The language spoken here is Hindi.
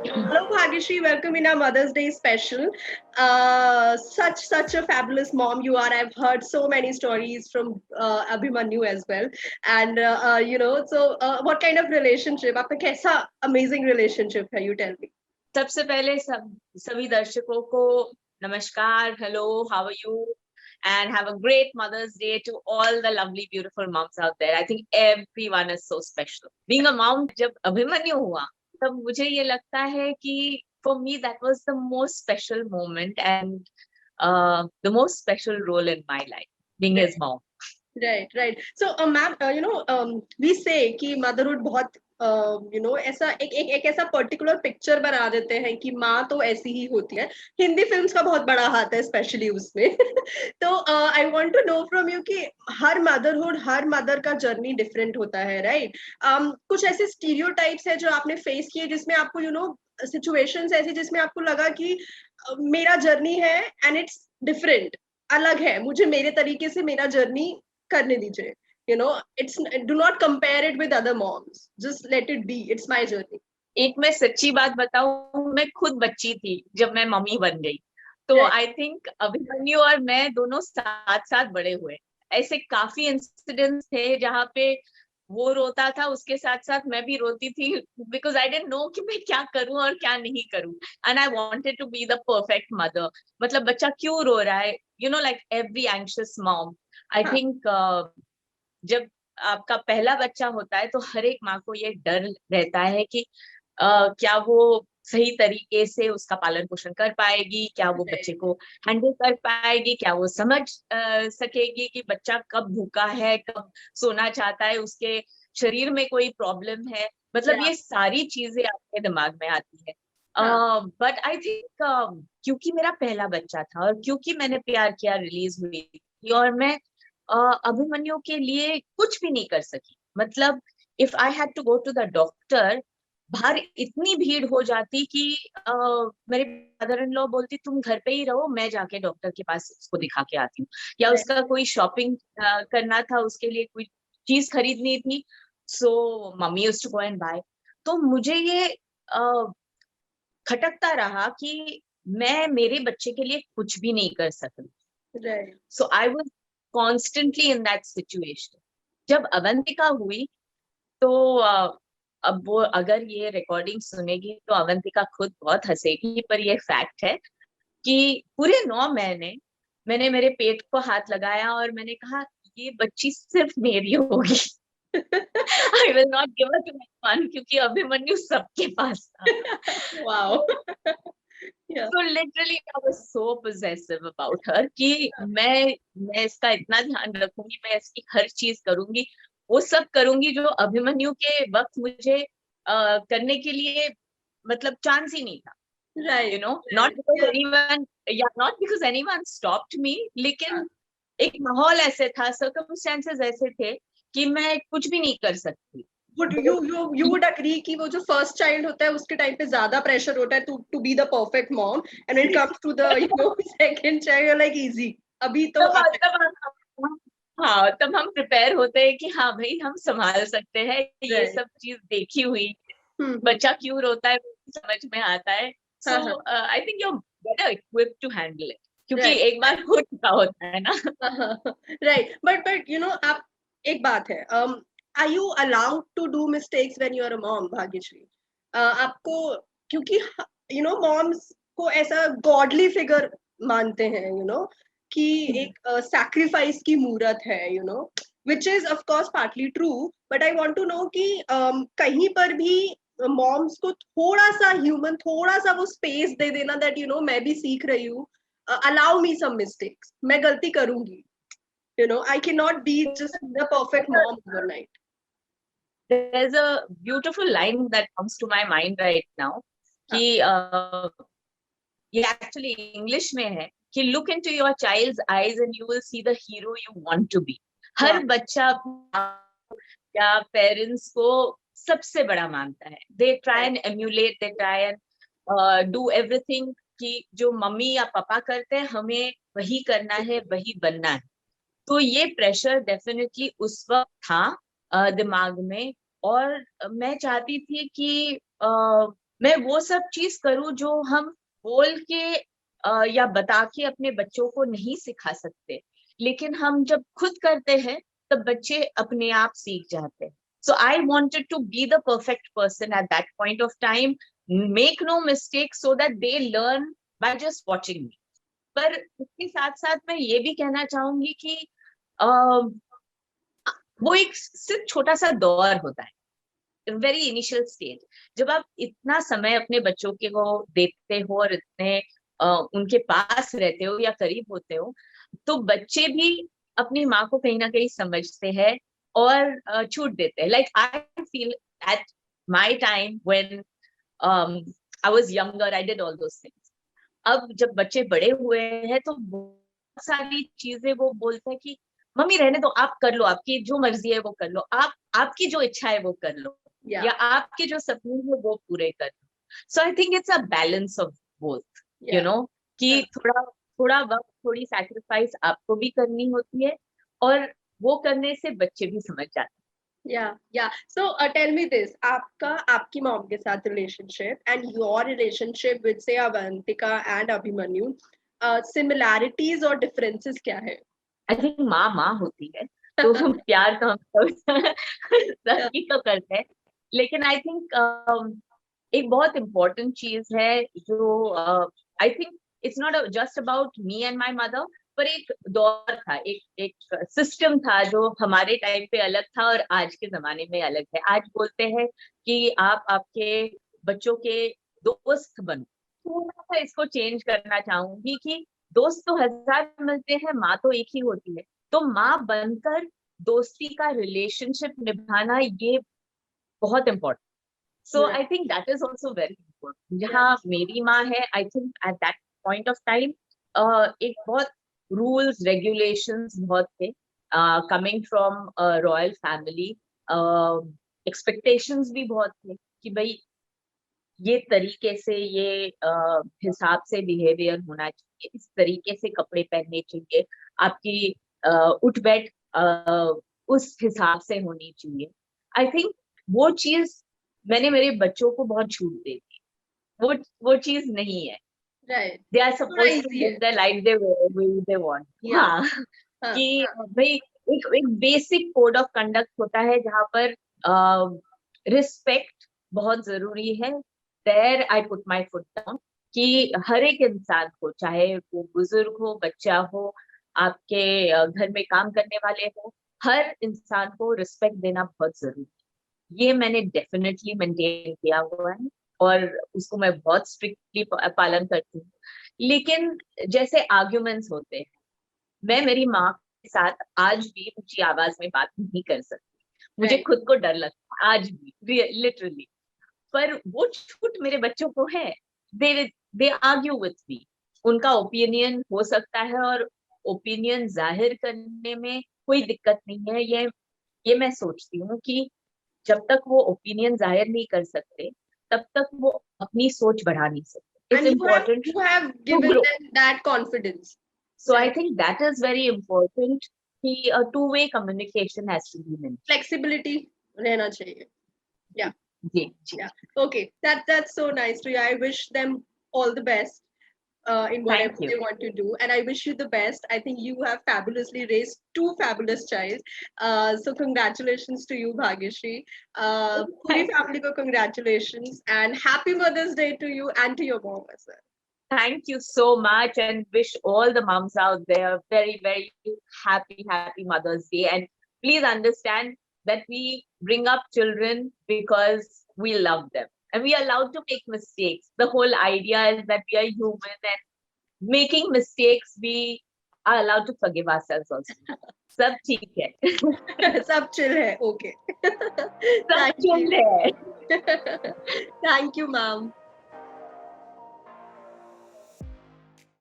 Hello, Bhagyashree. Welcome in our Mother's Day special. Such a fabulous mom you are. I've heard so many stories from Abhimanyu as well. And what kind of relationship? आपका कैसा amazing relationship है? You tell me. सबसे पहले सभी दर्शकों को नमस्कार, hello, how are you and have a great Mother's Day to all the lovely beautiful moms out there. I think everyone is so special. Being a mom, जब अभिमन्यु हुआ तब मुझे ये लगता है कि for me that was the most special moment and the most special role in my life, being his mom. Right. So, ma'am, we say कि motherhood बहुत ऐसा एक ऐसा पर्टिकुलर पिक्चर बना देते हैं कि माँ तो ऐसी ही होती है. हिंदी फिल्म्स का बहुत बड़ा हाथ है स्पेशली उसमें. तो I want to know from you कि हर मदरहुड, हर मदर का जर्नी डिफरेंट होता है, राइट? कुछ ऐसे स्टीरियोटाइप्स है जो आपने फेस किए जिसमें आपको सिचुएशंस ऐसी जिसमें आपको लगा कि मेरा जर्नी है एंड इट्स डिफरेंट, अलग है, मुझे मेरे तरीके से मेरा जर्नी करने दीजिए. It's, do not compare it with other moms, just let it be, it's my journey. एक मैं सच्ची बात बताऊं, मैं खुद बच्ची थी जब मैं मम्मी बन गई, तो आई थिंक अभिमन्यु और मैं दोनों साथ साथ बड़े हुए. ऐसे काफी इंसिडेंट्स थे जहाँ पे वो रोता था, उसके साथ साथ मैं भी रोती थी, बिकॉज आई डिडंट नो कि मैं क्या करूं और क्या नहीं करूं, and I wanted to be the perfect mother. मतलब बच्चा क्यों रो रहा है, like every anxious mom. I think जब आपका पहला बच्चा होता है तो हर एक माँ को ये डर रहता है कि क्या वो सही तरीके से उसका पालन पोषण कर पाएगी, क्या वो बच्चे को हैंडल कर पाएगी, क्या वो समझ सकेगी कि बच्चा कब भूखा है, कब सोना चाहता है, उसके शरीर में कोई प्रॉब्लम है. मतलब ये सारी चीजें आपके दिमाग में आती है. बट आई थिंक क्योंकि मेरा पहला बच्चा था और क्योंकि मैंने प्यार किया रिलीज हुई थी और मैं अभिमन्यु के लिए कुछ भी नहीं कर सकी. मतलब if I had to go to the doctor, बाहर इतनी भीड़ हो जाती कि मेरे मदर इन लॉ बोलती तुम घर पे ही रहो, मैं जाके डॉक्टर के पास उसको दिखा के आती हूँ. या उसका कोई शॉपिंग करना था, उसके लिए कोई चीज खरीदनी थी, so mummy used to go and buy. तो मुझे ये खटकता रहा कि मैं मेरे बच्चे के लिए कुछ भी नहीं कर सकती. So I was constantly in that situation. जब अवंतिका हुई तो अब वो अगर ये रिकॉर्डिंग सुनेगी तो अवंतिका खुद बहुत हंसेगी, पर ये फैक्ट है कि पूरे 9 महीने मैंने मेरे पेट को हाथ लगाया और मैंने कहा ये बच्ची सिर्फ मेरी होगी. I will not give her to anyone, क्योंकि अभिमन्यु सबके पास था. Wow. So literally I was so possessive about her कि मैं इसका इतना ध्यान रखूंगी, मैं इसकी हर चीज करूंगी, वो सब करूंगी जो अभिमन्यु के वक्त मुझे करने के लिए मतलब चांस ही नहीं था. Right. Not because anyone stopped me, लेकिन एक माहौल ऐसे था, circumstances ऐसे थे कि मैं कुछ भी नहीं कर सकती. You would agree कि वो जो फर्स्ट चाइल्ड होता है उसके टाइम पे ज्यादा प्रेशर होता है to be the perfect mom, and when it comes to the second child you're like easy. अभी तो तब हम प्रिपेयर होते हैं कि हाँ भाई हम संभाल सकते हैं, ये सब चीज देखी हुई, बच्चा क्यों रोता है समझ में आता है. So I think you are better equipped to handle it, क्योंकि एक बार हो चुका होता है ना. राइट. बट आप एक बात है, are you allowed to do mistakes when you are a mom, Bhagyashree? आपको, क्योंकि moms को ऐसा godly figure मानते हैं, कि एक sacrifice की मूरत है, which is of course partly true, but I want to know कि कहीं पर भी moms को थोड़ा सा human, थोड़ा सा वो space दे देना that मैं भी सीख रही हूँ, allow me some mistakes, मैं गलती करूंगी, I cannot be just the perfect mom overnight. There's a beautiful line that comes to my mind right now कि ये एक्चुअली इंग्लिश में है कि look into your child's eyes and you will see the hero you want to be. हर बच्चा या पेरेंट्स को सबसे बड़ा मानता है. They try and emulate, they try and do everything कि जो मम्मी या पापा करते हैं हमें वही करना है, वही बनना है. तो ये प्रेशर डेफिनेटली उस वक्त था दिमाग में, और मैं चाहती थी कि मैं वो सब चीज करूं जो हम बोल के या बता के अपने बच्चों को नहीं सिखा सकते, लेकिन हम जब खुद करते हैं तब बच्चे अपने आप सीख जाते हैं. So I wanted to be the perfect person at that point of time, make no mistake, so that they learn by just watching me. पर इसके साथ साथ मैं ये भी कहना चाहूंगी कि वो एक सिर्फ छोटा सा दौर होता है, वेरी इनिशियल स्टेज. जब आप इतना समय अपने बच्चों के को देखते हो और इतने उनके पास रहते हो या करीब होते हो, तो बच्चे भी अपनी माँ को कहीं ना कहीं समझते हैं और छूट देते हैं. Like I feel at my time when I was younger, I did all those things. अब जब बच्चे बड़े हुए हैं तो बहुत सारी चीजें वो बोलते हैं कि मम्मी रहने दो, आप कर लो, आपकी जो मर्जी है वो कर लो, आपकी जो इच्छा है वो कर लो, या आपके जो सपने हैं वो पूरे कर लो. So I think it's a balance of both, you know, कि थोड़ा थोड़ा वक्त, थोड़ी सैक्रिफाइस आपको भी करनी होती है, और वो करने से बच्चे भी समझ जाते हैं. Yeah. So tell me this, आपकी मॉम के साथ relationship and your relationship with say Avantika and Abhimanyu, similarities और differences क्या है? आई थिंक माँ होती है, तो प्यार तो हम सबकी तो करते हैं, लेकिन आई थिंक एक बहुत इम्पोर्टेंट चीज है जो आई think it's not just about me and my mother, पर एक दौर था, एक सिस्टम था जो हमारे टाइम पे अलग था और आज के जमाने में अलग है. आज बोलते हैं कि आप आपके बच्चों के दोस्त बनो. थोड़ा सा इसको चेंज करना चाहूंगी कि दोस्त तो हजार मिलते हैं, माँ तो एक ही होती है. तो माँ बनकर दोस्ती का रिलेशनशिप निभाना ये बहुत important. So I think that is also very important. जहाँ मेरी माँ है, I think eight that point of time एक बहुत रूल्स रेगुलेशंस बहुत थे, coming from royal family. Expectations भी बहुत थे कि भाई ये तरीके से, ये हिसाब से बिहेवियर होना चाहिए, इस तरीके से कपड़े पहनने चाहिए, आपकी उठ बैठ उस हिसाब से होनी चाहिए. आई थिंक वो चीज मैंने मेरे बच्चों को बहुत छूट दे दी. वो चीज नहीं है. Right. They are supposed to live their life the way they want. हाँ, कि भाई एक बेसिक कोड ऑफ कंडक्ट होता है जहाँ पर रिस्पेक्ट बहुत जरूरी है. There I put my foot down कि हर एक इंसान को, चाहे वो बुजुर्ग हो, बच्चा हो, आपके घर में काम करने वाले हो, हर इंसान को रिस्पेक्ट देना बहुत जरूरी है. ये मैंने डेफिनेटली मेंटेन किया हुआ है और उसको मैं बहुत स्ट्रिक्टली पालन करती हूँ. लेकिन जैसे आर्ग्यूमेंट्स होते हैं, मैं मेरी माँ के साथ आज भी ऊंची आवाज में बात नहीं कर सकती. मुझे खुद को डर लगता है आज भी, लिटरली. पर वो छूट मेरे बच्चों को है. दे आर्ग्यू विथ मी. उनका ओपिनियन हो सकता है और ओपिनियन जाहिर करने में कोई दिक्कत नहीं है. ये मैं सोचती हूँ कि जब तक वो ओपिनियन जाहिर नहीं कर सकते तब तक वो अपनी सोच बढ़ा नहीं सकते. It's important. You have given them that confidence. So I think that is very important. कि a two-way communication has to be maintained. Flexibility रहना चाहिए. Yeah. Ji. Yeah. Okay. That's so nice to you. I wish them all the best in whatever they want to do, and I wish you the best. I think you have fabulously raised two fabulous child. So congratulations to you, Bhagyashree. Puri family ko congratulations and happy Mother's Day to you and to your mom as well. Thank you so much, and wish all the moms out there very, very happy Mother's Day. And please understand that we bring up children because we love them. And we are allowed to make mistakes. The whole idea is that we are human, and making mistakes, we are allowed to forgive ourselves also. सब ठीक है. सब chill है. Okay. सब chill है. Thank you, ma'am.